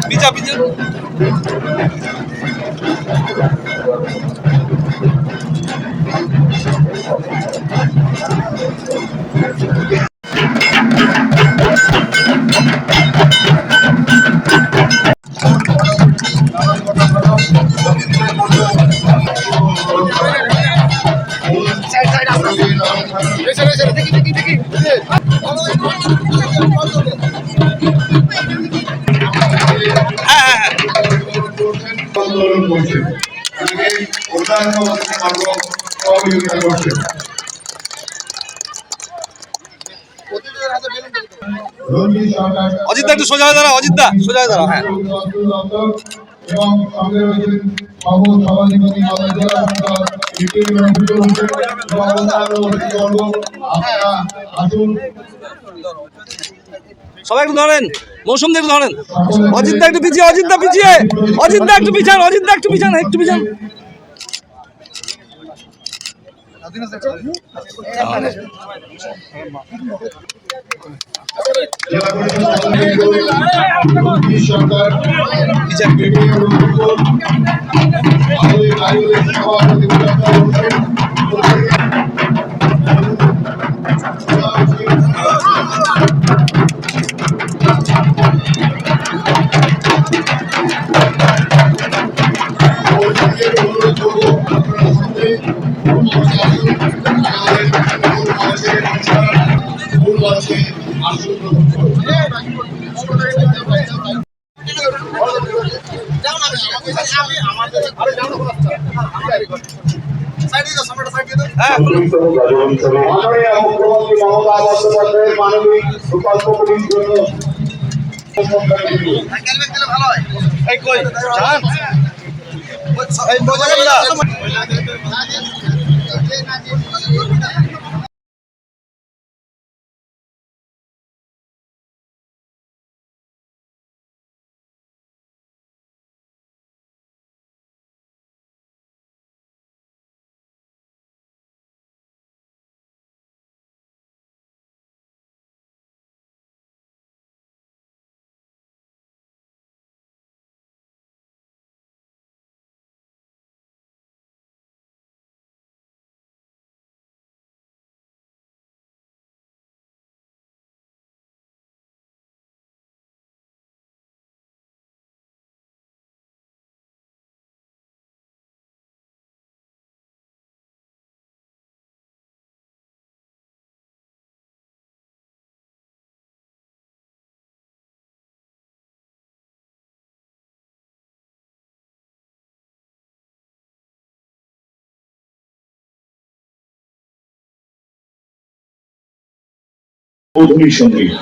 পিছা পিছা অজিত একটু সোজা হয়ে দাঁড়া, অজিত দা সোজা হয়ে দাঁড়া। হ্যাঁ এবং সঙ্গে রয়েছেন সভাধিপতি আপনারা আসুন। সবাই একটু ধরেন, মৌসুম একটু ধরেন, অজিত দা একটু পিছিয়ে, অজিত দা পিছিয়ে, অজিত দা একটু পিছান, অজিত দা একটু পিছান, একটু পিছান। মধুরী সঙ্গীত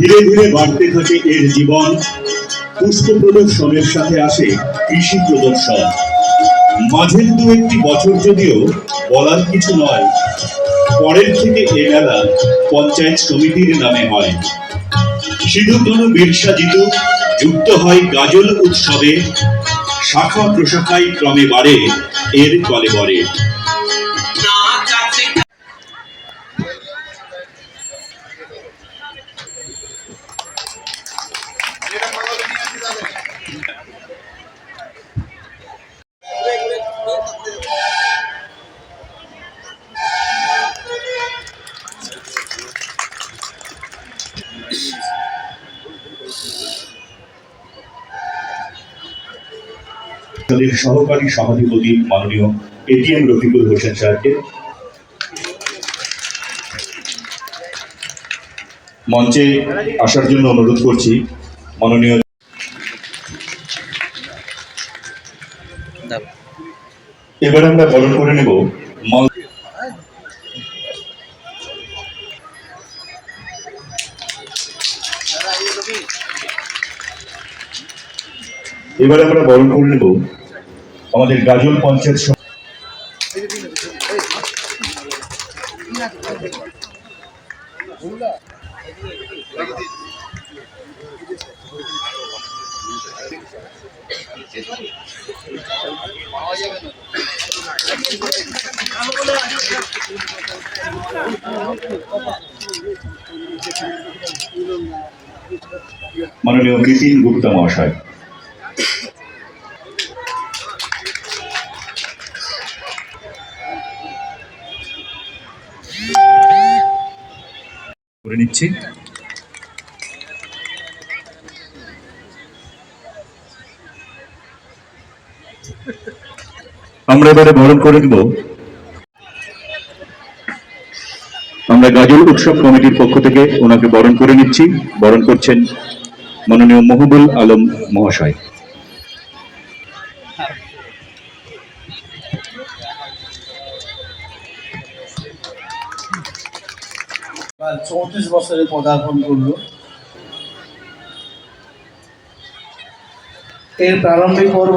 ধীরে ধীরে বাড়তে থাকে এর জীবন। পুষ্প প্রদর্শনের সাথে আসে কৃষি প্রদর্শন। মাঝের দু একটি বছর যদিও বলার কিছু নয়, পরের থেকে এ মেলা পঞ্চায়েত সমিতির নামে হয়। সিধু কানু বিরসা জিতু যুক্ত হয় গাজল উৎসবে, শাখা প্রশাখায় ক্রমে বাড়ে এর কলে বরে। সহকারী সভাধিপতি মাননীয় এটিএম রফিকুল হোসেন স্যারকে মঞ্চে আসার জন্য অনুরোধ করছি। মাননীয় এবার আমরা বরণ করে নেব আমাদের গাজল পঞ্চায়েত মাননীয় বিপিন গুপ্তা মহাশয়। করে নিচ্ছি। আমরা এবারে বরণ করে দেব, আমরা গাজল উৎসব কমিটির পক্ষ থেকে ওনাকে বরণ করে নিচ্ছি। বরণ করছেন মাননীয় মহবুল আলম মহাশয়। 34 বছরে পদার্পণ করল। এর প্রারম্ভিক পর্ব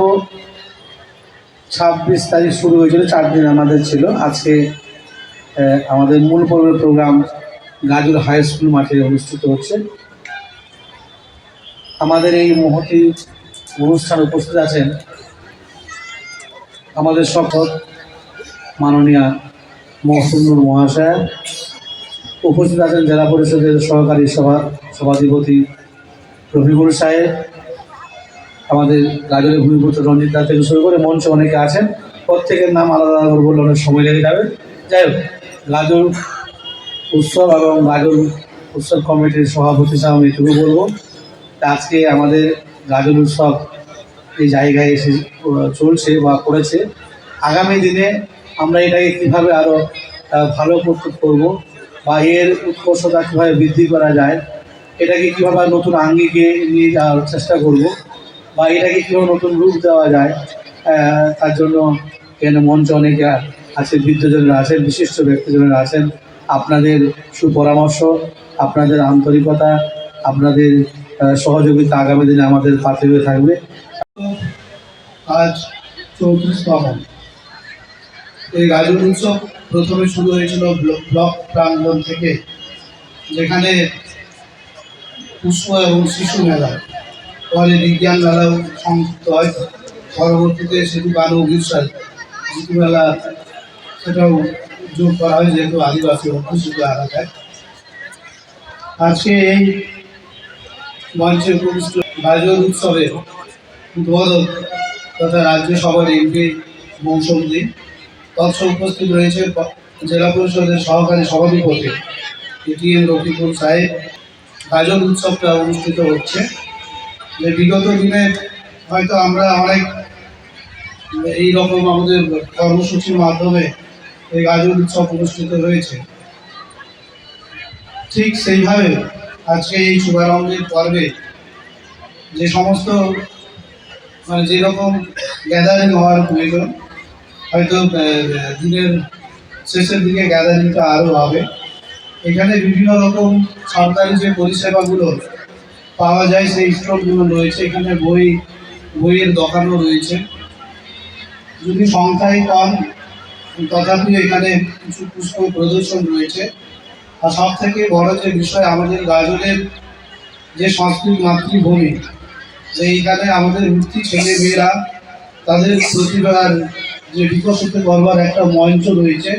26 তারিখ শুরু হয়েছিল, 4 দিন আমাদের ছিল। আজকে আমাদের মূল পর্বের প্রোগ্রাম গাজল হাই স্কুল মাঠে অনুষ্ঠিত হচ্ছে। আমাদের এই মহতী অনুষ্ঠানে উপস্থিত আছেন আমাদের শপথ মাননীয়া মহসিনুর মহাশয়া, উপস্থিত আছেন জেলা পরিষদের সহকারী সভাধিপতি রফিকুল সাহেব, আমাদের গাজলের ভূমিপুত্র রঞ্জিত দা থেকে শুরু করে মঞ্চে অনেকে আছেন। প্রত্যেকের নাম আলাদা আলাদা করে বললে অনেক সময় লেগে যাবে। যাই হোক, গাজল উৎসব এবং গাজল উৎসব কমিটির সভাপতি হিসাবে আমি এটুকু বলবো, আজকে আমাদের গাজল উৎসব এই জায়গায় এসে চলছে বা করেছে। আগামী দিনে আমরা এটাকে কীভাবে আরও ভালো করব বা এর উৎকর্ষতা কীভাবে বৃদ্ধি করা যায়, এটাকে কীভাবে নতুন আঙ্গিকে নিয়ে যাওয়ার চেষ্টা করব বা এটাকে কীভাবে নতুন রূপ দেওয়া যায়, তার জন্য এখানে মঞ্চে অনেকে আছে, বৃদ্ধজনেরা আছেন, বিশিষ্ট ব্যক্তিজনেরা আছেন। আপনাদের সুপরামর্শ, আপনাদের আন্তরিকতা, আপনাদের সহযোগিতা আগামী দিনে আমাদের পাশে হয়ে থাকবে। আজ 34তম এই গাজল উৎসব প্রথমে শুরু হয়েছিল ব্লক প্রাঙ্গণ থেকে, যেখানে পুষ্প এবং শিশু মেলা, পরে বিজ্ঞান মেলাও সংযুক্ত হয়। পরবর্তীতে সিধু কানু বিরসা জিতু মেলা সেটাও যোগ করা হয়, যেহেতু আদিবাসী অধ্যুষিত এলাকায়। আজকে এই মঞ্চে উপবিষ্ট গাজল উৎসবের উদ্বোধক তথা রাজ্যসভার এমপি মৌসুম দে, তৎস উপস্থিত রয়েছে জেলা পরিষদের সহকারী সভাধিপতি এটিএম রফিকুল সাহেব। গাজল উৎসবটা অনুষ্ঠিত হচ্ছে, যে বিগত দিনে হয়তো আমরা অনেক এইরকম আমাদের কর্মসূচির মাধ্যমে এই গাজল উৎসব অনুষ্ঠিত হয়েছে। ঠিক সেইভাবে আজকে এই শুভারম্ভের পর্বে যে সমস্ত যেরকম গ্যাদারিং হওয়ার প্রয়োজন, হয়তো দিনের শেষের দিকে গ্যাদারিংটা আরও হবে। এখানে বিভিন্ন রকম সরকারি যে পরিষেবাগুলো পাওয়া যায় সেই স্টলগুলো রয়েছে। এখানে বইয়ের দোকানও রয়েছে। যদি সংখ্যায় কম, তথাপি এখানে কিছু পুষ্প প্রদর্শন রয়েছে। আর সব থেকে বড় যে বিষয়, আমাদের গাজলের যে সংস্কৃত মাতৃভূমি, যে এইখানে আমাদের মূর্তি ছেলে মেয়েরা তাদের প্রতিভার যে বিকশিত করবার একটা মঞ্চ রয়েছে।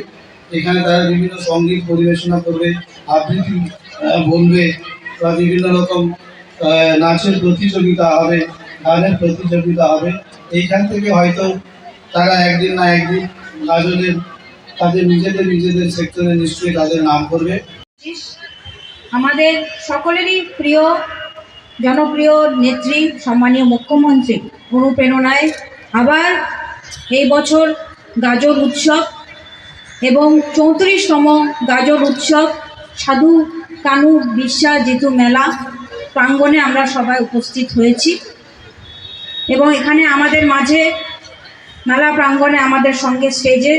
এখানে তারা বিভিন্ন সঙ্গীত পরিবেশনা করবে, আবৃত্তি বলবে, বা বিভিন্ন রকম নাচের প্রতিযোগিতা হবে, গানের প্রতিযোগিতা হবে। এইখান থেকে হয়তো তারা একদিন না একদিন গাজলের তাদের নিজেদের সেক্টরে নিশ্চয়ই তাদের নাম করবে। আমাদের সকলেরই প্রিয় জনপ্রিয় নেত্রী সম্মানীয় মুখ্যমন্ত্রী অনুপ্রেরণায় আবার এই বছর গাজল উৎসব এবং 34তম গাজল উৎসব সাধু কানু বিশ্বাস জিতু মেলা প্রাঙ্গণে আমরা সবাই উপস্থিত হয়েছি। এবং এখানে আমাদের মাঝে মেলা প্রাঙ্গণে আমাদের সঙ্গে স্টেজে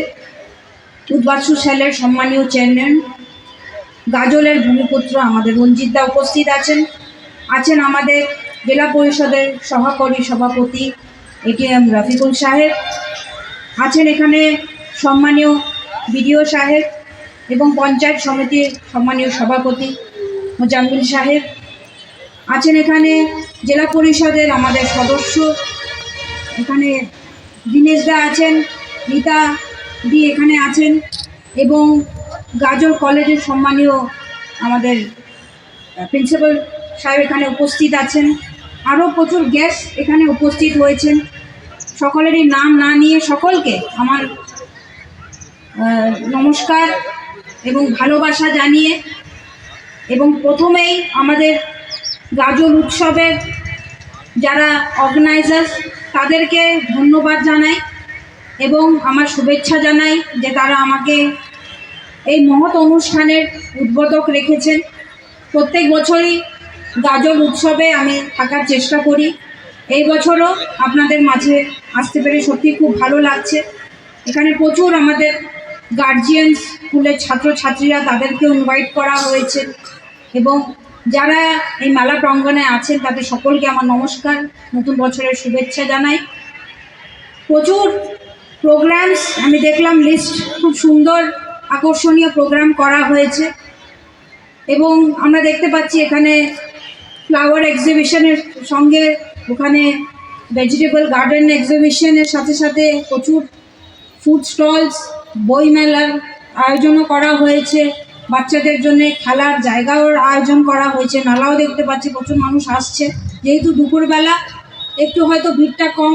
উদ্বাসু সেলের সম্মানীয় চেয়ারম্যান, গাজলের ভূমিপুত্র আমাদের রঞ্জিতদা উপস্থিত আছেন আমাদের জেলা পরিষদের সভাপতি এটিএম রফিকুল সাহেব, আছেন এখানে সম্মানীয় বিডিও সাহেব এবং পঞ্চায়েত সমিতির সম্মানীয় সভাপতি মোজাম্মিল সাহেব, আছেন এখানে জেলা পরিষদের আমাদের সদস্য, এখানে দীনেশদা আছেন, রীতা দি এখানে আছেন, এবং গাজল কলেজের সম্মানীয় আমাদের প্রিন্সিপাল সাহেব এখানে উপস্থিত আছেন। আরও প্রচুর গেস্ট এখানে উপস্থিত হয়েছেন। সকলেরই নাম না নিয়ে সকলকে আমার নমস্কার এবং ভালোবাসা জানিয়ে, এবং প্রথমেই আমাদের গাজল উৎসবের যারা অর্গানাইজার্স তাদেরকে ধন্যবাদ জানাই এবং আমার শুভেচ্ছা জানাই যে তারা আমাকে এই মহৎ অনুষ্ঠানের উদ্বোধক রেখেছেন। প্রত্যেক বছরই গাজল উৎসবে আমি থাকার চেষ্টা করি। এই বছরও আপনাদের মাঝে আসতে পেরে সত্যি খুব ভালো লাগছে। এখানে প্রচুর আমাদের গার্জিয়ান, স্কুলের ছাত্রছাত্রীরা, তাদেরকেও ইনভাইট করা হয়েছে, এবং যারা এই মেলা প্রাঙ্গণে আছেন তাদের সকলকে আমার নমস্কার, নতুন বছরের শুভেচ্ছা জানাই। প্রচুর প্রোগ্রামস আমি দেখলাম, লিস্ট খুব সুন্দর আকর্ষণীয় প্রোগ্রাম করা হয়েছে, এবং আমরা দেখতে পাচ্ছি এখানে ফ্লাওয়ার এক্সিবিশনের সঙ্গে ওখানে ভেজিটেবল গার্ডেন এক্সিবিশনের সাথে সাথে প্রচুর ফুড স্টলস, বই মেলার আয়োজনও করা হয়েছে, বাচ্চাদের জন্য খেলার জায়গাও আয়োজন করা হয়েছে। মেলাও দেখতে পাচ্ছি প্রচুর মানুষ আসছে, যেহেতু দুপুরবেলা একটু হয়তো ভিড়টা কম,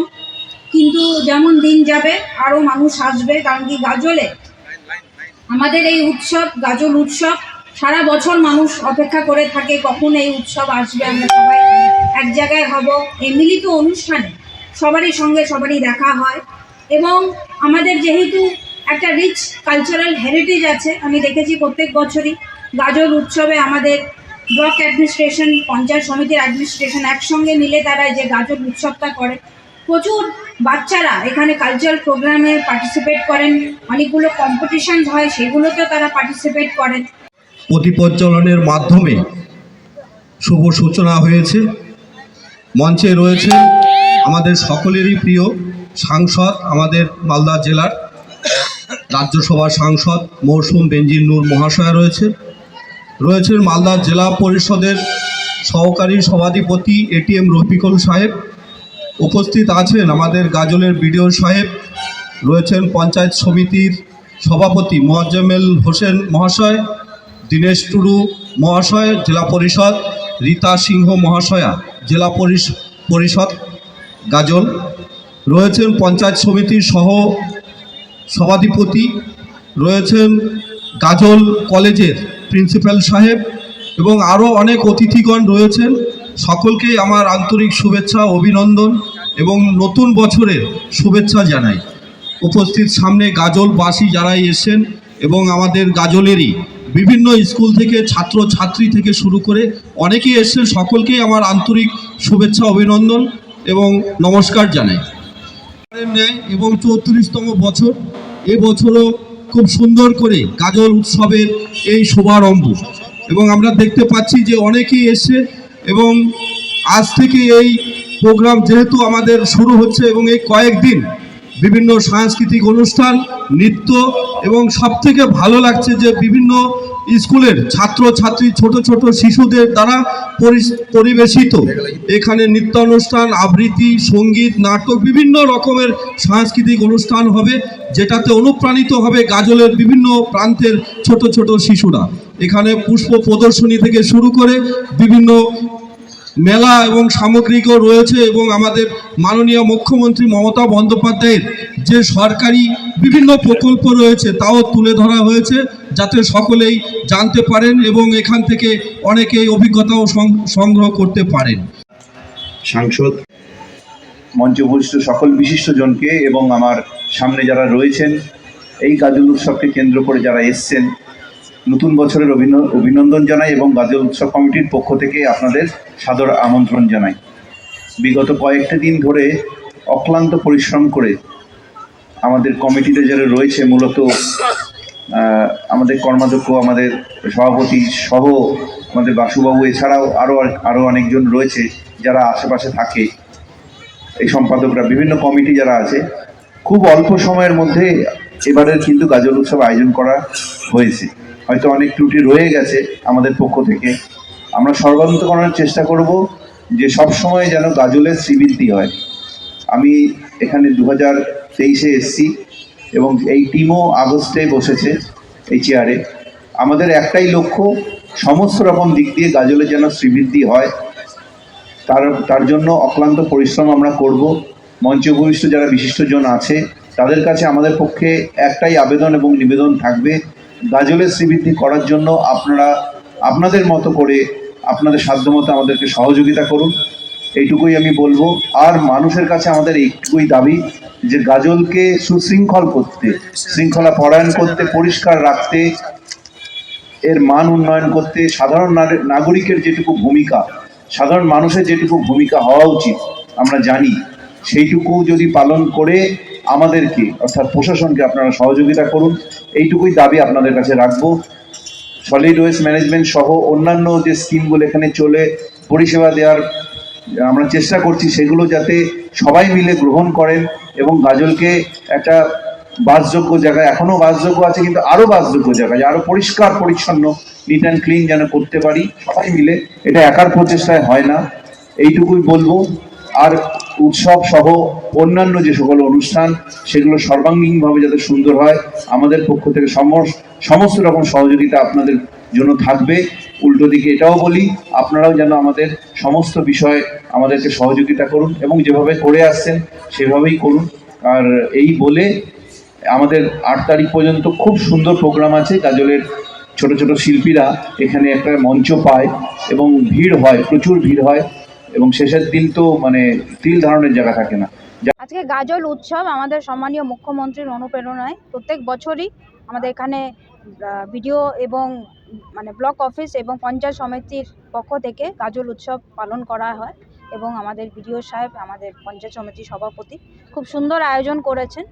কিন্তু যেমন দিন যাবে আরও মানুষ আসবে। কারণ কি, গাজলে আমাদের এই উৎসব, গাজল উৎসব, সারা বছর মানুষ অপেক্ষা করে থাকে কখন এই উৎসব আসবে, আমরা সবাই এক জায়গায় হব। এই মিলিত অনুষ্ঠানে সবারই সঙ্গে সবারই দেখা হয়, এবং আমাদের যেহেতু একটা রিচ কালচারাল হেরিটেজ আছে, আমি দেখেছি প্রত্যেক বছরই গাজল উৎসবে আমাদের ব্লক অ্যাডমিনিস্ট্রেশন, পঞ্চায়েত সমিতির অ্যাডমিনিস্ট্রেশন একসঙ্গে মিলে তারা যে গাজল উৎসবটা করে, প্রচুর বাচ্চারা এখানে কালচারাল প্রোগ্রামে পার্টিসিপেট করেন, অনেকগুলো কম্পিটিশন হয়, সেগুলোতেও তারা পার্টিসিপেট করেন। প্রতিপজ্বলনের মাধ্যমে শুভ সূচনা হয়েছে। মঞ্চে রয়েছে আমাদের সকলেরই প্রিয় সাংসদ, আমাদের মালদা জেলার রাজ্যসভার সাংসদ মৌসুম বেনজির নূর মহাশয়া রয়েছেন মালদা জেলা পরিষদের সহকারী সভাধিপতি এটিএম রফিকুল সাহেব, উপস্থিত আছেন আমাদের গাজলের বিডিও সাহেব, রয়েছেন পঞ্চায়েত সমিতির সভাপতি মোজাম্মেল হোসেন মহাশয়, দীনেশ টুডু মহাশয় জেলা পরিষদ, রীতা সিংহ মহাশয়া জেলা পরিষদ গাজল, রয়েছেন পঞ্চায়েত সমিতির সভাধিপতি, রয়েছেন গাজল কলেজের প্রিন্সিপাল সাহেব, এবং আরও অনেক অতিথিগণ রয়েছেন। সকলকেই আমার আন্তরিক শুভেচ্ছা, অভিনন্দন এবং নতুন বছরের শুভেচ্ছা জানাই। উপস্থিত সামনে গাজলবাসী যারাই এসেছেন, এবং আমাদের গাজলেরই বিভিন্ন স্কুল থেকে ছাত্রছাত্রী থেকে শুরু করে অনেকেই এসেছেন, সকলকেই আমার আন্তরিক শুভেচ্ছা, অভিনন্দন এবং নমস্কার জানাই। এবং 34তম বছর, এবছরও খুব সুন্দর করে গাজল উৎসবের এই শুভারম্ভ, এবং আমরা দেখতে পাচ্ছি যে অনেকেই এসছে, এবং আজ থেকে এই প্রোগ্রাম যেহেতু আমাদের শুরু হচ্ছে, এবং এই কয়েকদিন বিভিন্ন সাংস্কৃতিক অনুষ্ঠান, নৃত্য, এবং সবথেকে ভালো লাগছে যে বিভিন্ন স্কুলের ছাত্রছাত্রী ছোট ছোট শিশুদের দ্বারা পরিবেশিত এখানে নৃত্যানুষ্ঠান, আবৃত্তি, সঙ্গীত, নাটক, বিভিন্ন রকমের সাংস্কৃতিক অনুষ্ঠান হবে, যেটাতে অনুপ্রাণিত হবে গাজলের বিভিন্ন প্রান্তের ছোট ছোট শিশুরা। এখানে পুষ্প প্রদর্শনী থেকে শুরু করে বিভিন্ন মেলা এবং সামগ্রিকও রয়েছে, এবং আমাদের মাননীয় মুখ্যমন্ত্রী মমতা বন্দ্যোপাধ্যায়ের যে সরকারি বিভিন্ন প্রকল্প রয়েছে তাও তুলে ধরা হয়েছে, যাতে সকলেই জানতে পারেন এবং এখান থেকে অনেকেই অভিজ্ঞতাও সংগ্রহ করতে পারেন। সাংসদ, মঞ্চভূষ্ট সকল বিশিষ্টজনকে এবং আমার সামনে যারা রয়েছেন, এই গাজল উৎসবকে কেন্দ্র করে যারা এসছেন, নতুন বছরের অভিনন্দন জানাই এবং গাজল উৎসব কমিটির পক্ষ থেকে আপনাদের সাদর আমন্ত্রণ জানাই। বিগত কয়েকটা দিন ধরে অক্লান্ত পরিশ্রম করে আমাদের কমিটিতে যারা রয়েছে, মূলত আমাদের কর্মাধ্যক্ষ, আমাদের সভাপতি সহ আমাদের বাসুবাবু, এছাড়াও আরও অনেকজন রয়েছে যারা আশেপাশে থাকে, এই সম্পাদকরা, বিভিন্ন কমিটি যারা আছে, খুব অল্প সময়ের মধ্যে এবারের কিন্তু গাজল উৎসব আয়োজন করা হয়েছে। হয়তো অনেক ত্রুটি রয়ে গেছে আমাদের পক্ষ থেকে, আমরা সর্বান্তকরণের চেষ্টা করব যে সব সময় যেন গাজলের শ্রীবৃদ্ধি হয়। আমি এখানে 2023-এ এসছি এবং এই টিমও আগস্টে বসেছে এই চেয়ারে। আমাদের একটাই লক্ষ্য, সমস্ত রকম দিক দিয়ে গাজলের যেন শ্রীবৃদ্ধি হয়, তার জন্য অক্লান্ত পরিশ্রম আমরা করব। মঞ্চভূষ্ট যারা বিশিষ্টজন আছে তাদের কাছে আমাদের পক্ষে একটাই আবেদন এবং নিবেদন থাকবে, গাজলের শ্রীবৃদ্ধি করার জন্য আপনারা আপনাদের মতো করে, আপনাদের সাধ্যমতো আমাদেরকে সহযোগিতা করুন, এইটুকুই আমি বলবো। আর মানুষের কাছে আমাদের এইটুকুই দাবি যে গাজলকে সুশৃঙ্খল করতে, শৃঙ্খলা পরায়ণ করতে, পরিষ্কার রাখতে, এর মান উন্নয়ন করতে, সাধারণ নাগরিকের যেটুকু ভূমিকা, সাধারণ মানুষের যেটুকু ভূমিকা হওয়া উচিত আমরা জানি, সেইটুকু যদি পালন করে আমাদেরকে অর্থাৎ প্রশাসনকে আপনারা সহযোগিতা করুন, এইটুকুই দাবি আপনাদের কাছে রাখবো। সলিড ওয়েস্ট ম্যানেজমেন্ট সহ অন্যান্য যে স্কিমগুলো এখানে চলে পরিষেবা দেওয়ার আমরা চেষ্টা করছি, সেগুলো যাতে সবাই মিলে গ্রহণ করেন এবং গাজলকে একটা বাসযোগ্য জায়গায়, এখনও বাসযোগ্য আছে কিন্তু আরও বাসযোগ্য জায়গায়, আরও পরিষ্কার পরিচ্ছন্ন, নিট অ্যান্ড ক্লিন যেন করতে পারি সবাই মিলে। এটা একার প্রচেষ্টায় হয় না, এইটুকুই বলবো। আর উৎসব সহ অন্যান্য যে সকল অনুষ্ঠান, সেগুলো সর্বাঙ্গীনভাবে যাতে সুন্দর হয়, আমাদের পক্ষ থেকে সমস্ত রকম সহযোগিতা আপনাদের জন্য থাকবে। উল্টো দিকে এটাও বলি, আপনারাও যেন আমাদের সমস্ত বিষয়ে আমাদেরকে সহযোগিতা করুন এবং যেভাবে করে আসছেন সেভাবেই করুন। আর এই বলে আমাদের 8 তারিখ পর্যন্ত খুব সুন্দর প্রোগ্রাম আছে। গাজলের ছোট ছোট শিল্পীরা এখানে একটা মঞ্চ পায় এবং ভিড় হয়, প্রচুর ভিড় হয়, এবং শেষের দিন তো মানে তিল ধারণের জায়গা থাকে না। আজকে গাজল উৎসব আমাদের সম্মানীয় মুখ্যমন্ত্রীর অনুপ্রেরণায় প্রত্যেক বছরই আমাদের এখানে বিডিও এবং ব্লক অফিস এবং পঞ্চায়েত সমিতির পক্ষ থেকে গাজল উৎসব পালন করা হয়, এবং আমাদের বিডিও সাহেব, আমাদের পঞ্চায়েত সমিতির সভাপতি খুব সুন্দর আয়োজন করেছেন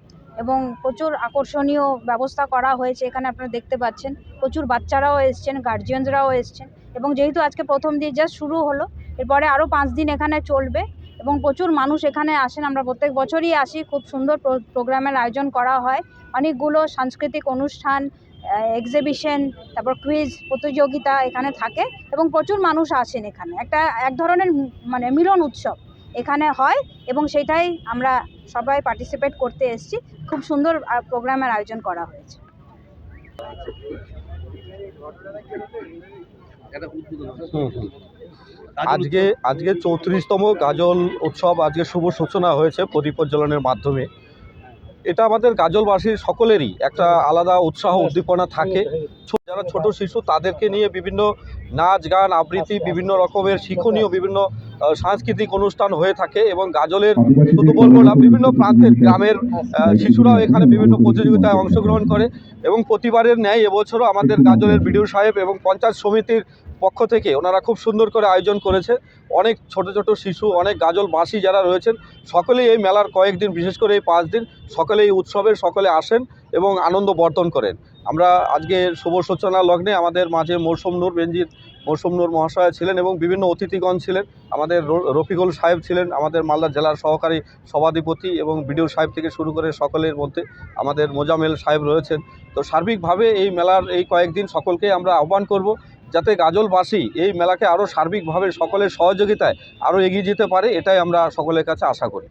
এবং প্রচুর আকর্ষণীয় ব্যবস্থা করা হয়েছে। এখানে আপনারা দেখতে পাচ্ছেন প্রচুর বাচ্চারাও এসছেন, গার্জিয়ানরাও এসছেন, এবং যেহেতু আজকে প্রথম দিন জাস্ট শুরু হলো, এরপরে আরও 5 দিন এখানে চলবে এবং প্রচুর মানুষ এখানে আসেন। আমরা প্রত্যেক বছরই আসি, খুব সুন্দর প্রোগ্রামের আয়োজন করা হয়, অনেকগুলো সাংস্কৃতিক অনুষ্ঠান, এক্সিবিশন, তারপর কুইজ প্রতিযোগিতা এখানে থাকে এবং প্রচুর মানুষ আসেন। এখানে এক ধরনের মিলন উৎসব এখানে হয় এবং সেটাই আমরা সবাই পার্টিসিপেট করতে এসেছি। খুব সুন্দর প্রোগ্রামের আয়োজন করা হয়েছে। আজকে 34তম গাজল উৎসব আজকে শুভ সূচনা হয়েছে প্রদীপ প্রজ্বলনের মাধ্যমে। এটা আমাদের গাজলবাসীর সকলেরই একটা আলাদা উৎসাহ উদ্দীপনা থাকে। যারা ছোট শিশু তাদেরকে নিয়ে বিভিন্ন নাচ গান আবৃত্তি, বিভিন্ন রকমের শিক্ষণীয় বিভিন্ন সাংস্কৃতিক অনুষ্ঠান হয়ে থাকে, এবং গাজলের শুধু বলবো না, বিভিন্ন প্রান্তের গ্রামের শিশুরাও এখানে বিভিন্ন প্রতিযোগিতায় অংশগ্রহণ করে। এবং প্রতিবারের ন্যায় এবছরও আমাদের গাজলের বিডিও সাহেব এবং পঞ্চায়েত সমিতির পক্ষ থেকে ওনারা খুব সুন্দর করে আয়োজন করেছে। অনেক ছোট ছোট শিশু, অনেক গাজলবাসী যারা রয়েছেন সকলেই এই মেলার কয়েকদিন, বিশেষ করে এই 5 দিন সকলে এই উৎসবের সকলে আসেন এবং আনন্দ বর্ধন করেন। আমরা আজকে শুভ সূচনা লগ্নে আমাদের মাঝে মৌসুম নূর বেনজির মৌসুম নূর মহাশয় ছিলেন এবং বিভিন্ন অতিথিগণ ছিলেন। আমাদের রফিকুল সাহেব ছিলেন, আমাদের মালদা জেলার সহকারী সভাধিপতি, এবং বিডিও সাহেব থেকে শুরু করে সকলের মধ্যে আমাদের মোজামেল সাহেব রয়েছেন। তো সার্বিকভাবে এই মেলার এই কয়েকদিন সকলকে আমরা আহ্বান করব যাতে গাজলবাসী এই মেলাকে আরও সার্বিকভাবে সকলের সহযোগিতায় আরও এগিয়ে যেতে পারে, এটাই আমরা সকলের কাছে আশা করি।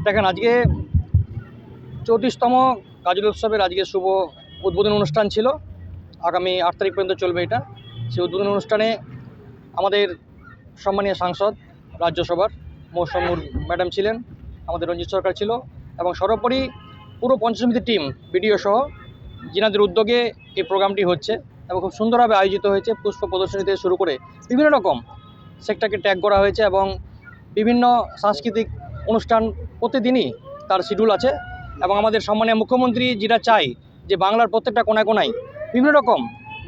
দেখেন, আজকে 34তম গাজল উৎসবের আজকে শুভ উদ্বোধন অনুষ্ঠান ছিল। আগামী 8 তারিখ পর্যন্ত চলবে এটা। সেই উদ্বোধন অনুষ্ঠানে আমাদের সম্মানীয় সাংসদ রাজ্যসভার মৌসুম নূর ম্যাডাম ছিলেন, আমাদের রঞ্জিত সরকার ছিল, এবং সর্বোপরি পুরো পঞ্চায়েত সমিতির টিম বিডিও সহ যিনাদের উদ্যোগে এই প্রোগ্রামটি হচ্ছে এবং খুব সুন্দরভাবে আয়োজিত হয়েছে। পুষ্প প্রদর্শনী থেকে শুরু করে বিভিন্ন রকম সেক্টরকে ট্যাগ করা হয়েছে এবং বিভিন্ন সাংস্কৃতিক অনুষ্ঠান প্রতিদিনই তার শিডিউল আছে। এবং আমাদের সম্মানীয় মুখ্যমন্ত্রী যেটা চাই যে বাংলার প্রত্যেকটা কোনায় কোনায় বিভিন্ন রকম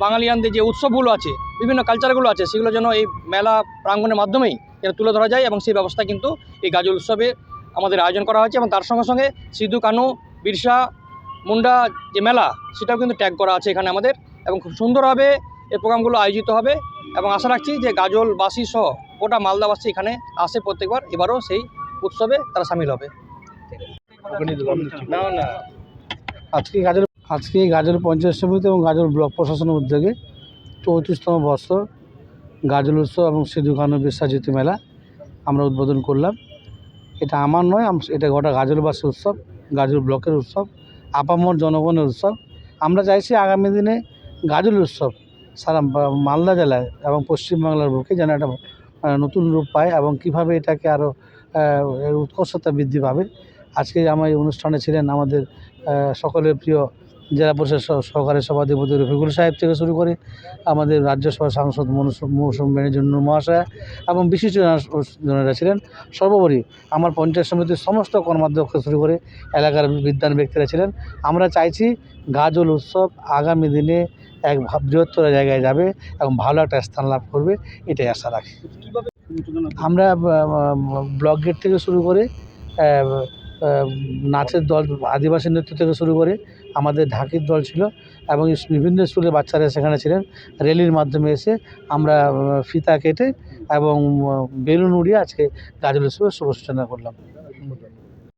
বাঙালিয়ানদের যে উৎসবগুলো আছে, বিভিন্ন কালচারগুলো আছে, সেগুলো যেন এই মেলা প্রাঙ্গণের মাধ্যমেই যেন তুলে ধরা যায়, এবং সেই ব্যবস্থা কিন্তু এই গাজল উৎসবে আমাদের আয়োজন করা হয়েছে। এবং তার সঙ্গে সঙ্গে সিধু কানু বিরসা মুন্ডা যে মেলা, সেটাও কিন্তু ট্যাগ করা আছে এখানে আমাদের, এবং খুব সুন্দরভাবে এই প্রোগ্রামগুলো আয়োজিত হবে। এবং আশা রাখছি যে গাজলবাসী সহ গোটা মালদাবাসী এখানে আসে প্রত্যেকবার, এবারও সেই উৎসবে তারা সামিল হবে। আজকে গাজল পঞ্চায়েত সমিতি এবং গাজল ব্লক প্রশাসনের উদ্যোগে 34তম বর্ষ গাজল উৎসব এবং সিধু কানু বিরসা জিতু মেলা আমরা উদ্বোধন করলাম। এটা আমার নয়, এটা গোটা গাজলবাসী উৎসব, গাজল ব্লকের উৎসব, আপামর জনগণের উৎসব। আমরা চাইছি আগামী দিনে গাজল উৎসব সারা মালদা জেলায় এবং পশ্চিমবাংলার বুকে যেন একটা নতুন রূপ পায় এবং কীভাবে এটাকে আরও উৎকর্ষতা বৃদ্ধি পাবে। আজকে আমার এই অনুষ্ঠানে ছিলেন আমাদের সকলের প্রিয় জেলা পরিষদ সহকারী সভাধিপতি রফিকুল সাহেব থেকে শুরু করে আমাদের রাজ্যসভার সাংসদ মৌসুম বেনজির মহাশয় এবং বিশিষ্টজনেরা ছিলেন। সর্বোপরি আমার পঞ্চায়েত সমিতির সমস্ত কর্মাধ্যক্ষ শুরু করে এলাকার বিদ্বান ব্যক্তিরা ছিলেন। আমরা চাইছি গাজল উৎসব আগামী দিনে এক বৃহত্তর জায়গায় যাবে এবং ভালো একটা স্থান লাভ করবে, এটাই আশা রাখি। আমরা ব্লক গেট থেকে শুরু করে নাচের দল, আদিবাসী নৃত্য থেকে শুরু করে আমাদের ঢাকির দল ছিল এবং বিভিন্ন স্কুলের বাচ্চারা সেখানে ছিলেন। র্যালির মাধ্যমে এসে আমরা ফিতা কেটে এবং বেলুন উড়িয়ে আজকে গাজল উৎসবের শুভ সূচনা করলাম।